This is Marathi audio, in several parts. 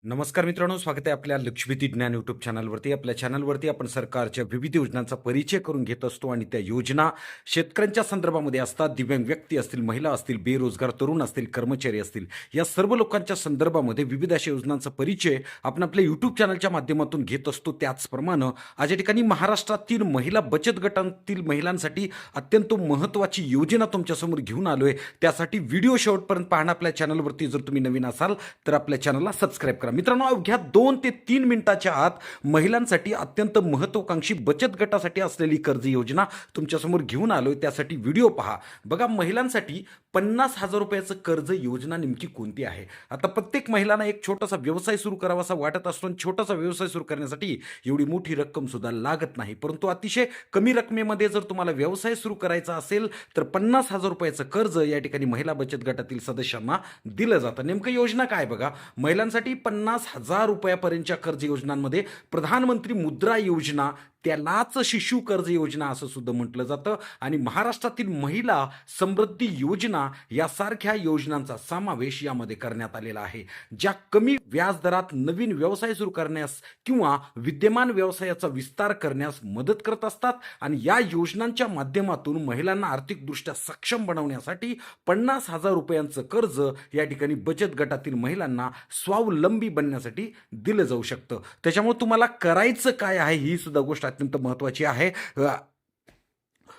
नमस्कार मित्रांनो, स्वागत आहे आपल्या लक्षवेधी ज्ञान यूट्यूब चॅनलवरती. आपल्या चॅनलवरती आपण सरकारच्या विविध योजनांचा परिचय करून घेत असतो आणि त्या योजना शेतकऱ्यांच्या संदर्भामध्ये असतात. दिव्यांग व्यक्ती असतील, महिला असतील, बेरोजगार तरुण असतील, कर्मचारी असतील, या सर्व लोकांच्या संदर्भामध्ये विविध अशा योजनांचा परिचय आपण आपल्या यूट्यूब चॅनलच्या माध्यमातून घेत असतो. त्याचप्रमाणे आज या ठिकाणी महाराष्ट्रातील महिला बचत गटांतील महिलांसाठी अत्यंत महत्त्वाची योजना तुमच्यासमोर घेऊन आलोय. त्यासाठी व्हिडिओ शेवटपर्यंत पाहणं. आपल्या चॅनलवरती जर तुम्ही नवीन असाल तर आपल्या चॅनलला सबस्क्राईब करा. मित्रांनो, अवघ्या 2 ते 3 मिनिटाच्या आत महिलांसाठी अत्यंत महत्त्वाकांक्षी बचत गटासाठी असलेली कर्ज योजना तुमच्यासमोर घेऊन आलोय. त्यासाठी व्हिडिओ पहा. बघा, महिलांसाठी 50,000 रुपयाचं कर्ज योजना नेमकी कोणती आहे? आता प्रत्येक महिलांना एक छोटासा व्यवसाय सुरू करावासा वाटत असतो आणि छोटासा व्यवसाय सुरू करण्यासाठी एवढी मोठी रक्कम सुद्धा लागत नाही, परंतु अतिशय कमी रकमेमध्ये जर तुम्हाला व्यवसाय सुरू करायचा असेल तर 50,000 रुपयाचं कर्ज या ठिकाणी महिला बचत गटातील सदस्यांना दिलं जातं. नेमकं योजना काय? बघा, महिलांसाठी 50,000 रुपयापर्यंतच्या कर्ज योजनांमध्ये प्रधानमंत्री मुद्रा योजना, त्यालाच शिशु कर्ज योजना असं सुद्धा म्हटलं जातं, आणि महाराष्ट्रातील महिला समृद्धी योजना यासारख्या योजनांचा समावेश यामध्ये करण्यात आलेला आहे, ज्या कमी व्याजदरात नवीन व्यवसाय सुरू करण्यास किंवा विद्यमान व्यवसायाचा विस्तार करण्यास मदत करत असतात. आणि या योजनांच्या माध्यमातून महिलांना आर्थिकदृष्ट्या सक्षम बनवण्यासाठी 50,000 रुपयांचं कर्ज या ठिकाणी बचत गटातील महिलांना स्वावलंबी बनण्यासाठी दिलं जाऊ शकतं. त्याच्यामुळे तुम्हाला करायचं काय आहे ही सुद्धा गोष्ट अत्यंत महत्त्वाची आहे.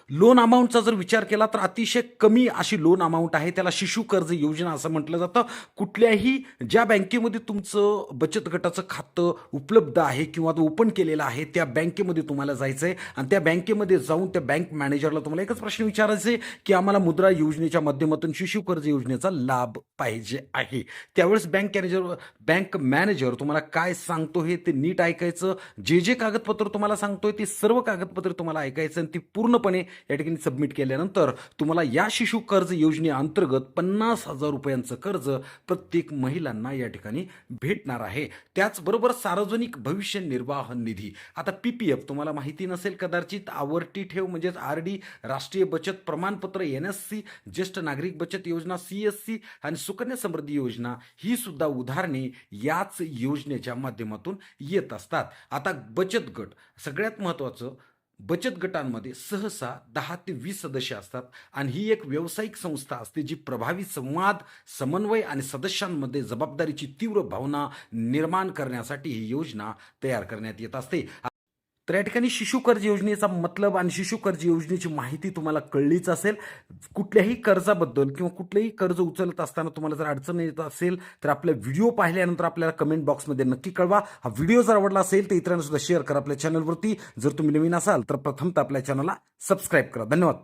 लोन अमाऊंटचा जर विचार केला तर अतिशय कमी अशी लोन अमाऊंट आहे. त्याला शिशु कर्ज योजना असं म्हटलं जातं. कुठल्याही ज्या बँकेमध्ये तुमचं बचत गटाचं खातं उपलब्ध आहे किंवा तो ओपन केलेलं आहे त्या बँकेमध्ये तुम्हाला जायचं आहे आणि त्या बँकेमध्ये जाऊन त्या बँक मॅनेजरला तुम्हाला एकच प्रश्न विचारायचा आहे की आम्हाला मुद्रा योजनेच्या माध्यमातून शिशु कर्ज योजनेचा लाभ पाहिजे आहे. त्यावेळेस बँक मॅनेजर तुम्हाला काय सांगतो हे ते नीट ऐकायचं. जे जे कागदपत्र तुम्हाला सांगतोय ते सर्व कागदपत्र तुम्हाला ऐकायचं आणि ती पूर्णपणे या ठिकाणी सबमिट केल्यानंतर तुम्हाला या शिशु कर्ज योजनेअंतर्गत 50,000 रुपयांचं कर्ज प्रत्येक महिलांना या ठिकाणी भेटणार आहे. त्याचबरोबर सार्वजनिक भविष्य निर्वाह निधी, आता PPF तुम्हाला माहिती नसेल कदाचित, आवर्ती ठेव म्हणजेच RD, राष्ट्रीय बचत प्रमाणपत्र NSC, ज्येष्ठ नागरिक बचत योजना CSC आणि सुकन्या समृद्धी योजना ही सुद्धा उदाहरणे याच योजनेच्या माध्यमातून येत असतात. आता बचत गट, सगळ्यात महत्त्वाचं, बचत गटांमध्ये सहसा 10 ते 20 सदस्य असतात आणि ही एक व्यावसायिक संस्था असते जी प्रभावी संवाद, समन्वय आणि सदस्यांमध्ये जबाबदारीची तीव्र भावना निर्माण करण्यासाठी ही योजना तयार करण्यात येत असते. तर या ठिकाणी शिशु कर्ज योजनेचा मतलब आणि शिशु कर्ज योजनेची माहिती तुम्हाला कळलीच असेल. कुठल्याही कर्जाबद्दल किंवा कुठलेही कर्ज उचलत असताना तुम्हाला जर अडचण येत असेल तर आपला व्हिडिओ पाहिल्यानंतर आपल्याला कमेंट बॉक्समध्ये नक्की कळवा. हा व्हिडिओ जर आवडला असेल तर इतरांना सुद्धा शेअर करा आपल्या चॅनलवरती. जर तुम्ही नवीन असाल तर प्रथमतः आपल्या चॅनलला सबस्क्राईब करा. धन्यवाद.